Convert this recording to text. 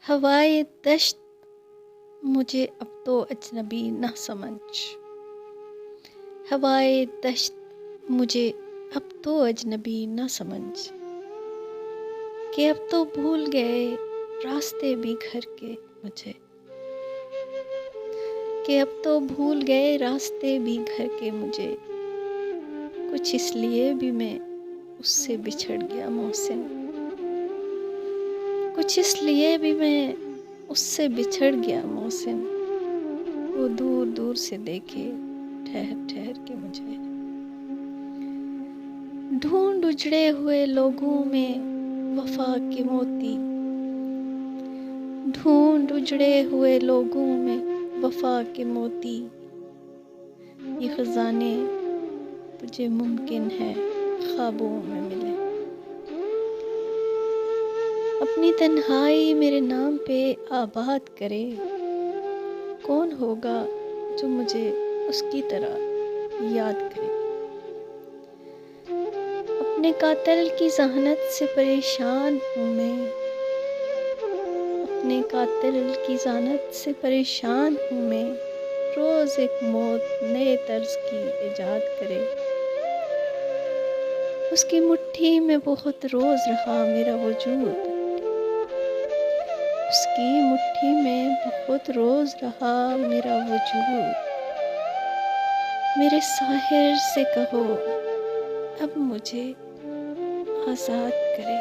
ہوائے دشت مجھے اب تو اجنبی نہ سمجھ، ہوائے دشت مجھے اب تو اجنبی نہ سمجھ، کہ اب تو بھول گئے راستے بھی گھر کے مجھے، کہ اب تو بھول گئے راستے بھی گھر کے مجھے، کچھ اس لیے بھی میں اس سے بچھڑ گیا محسن، کچھ اس لیے بھی میں اس سے بچھڑ گیا محسن، وہ دور دور سے دیکھے ٹھہر ٹھہر کے مجھے، ڈھونڈ اجڑے ہوئے لوگوں میں وفا کے موتی، ڈھونڈ اجڑے ہوئے لوگوں میں وفا کے موتی، یہ خزانے تجھے ممکن ہے خوابوں میں ملے، اپنی تنہائی میرے نام پہ آباد کرے، کون ہوگا جو مجھے اس کی طرح یاد کرے، اپنے قاتل کی ذہانت سے پریشان ہوں میں، اپنے قاتل کی ذہانت سے پریشان ہوں میں، روز ایک موت نئے طرز کی ایجاد کرے، اس کی مٹھی میں بہت روز رہا میرا وجود، اس کی مٹھی میں بہت روز رہا میرا وجود، میرے ساحر سے کہو اب مجھے آزاد کرے۔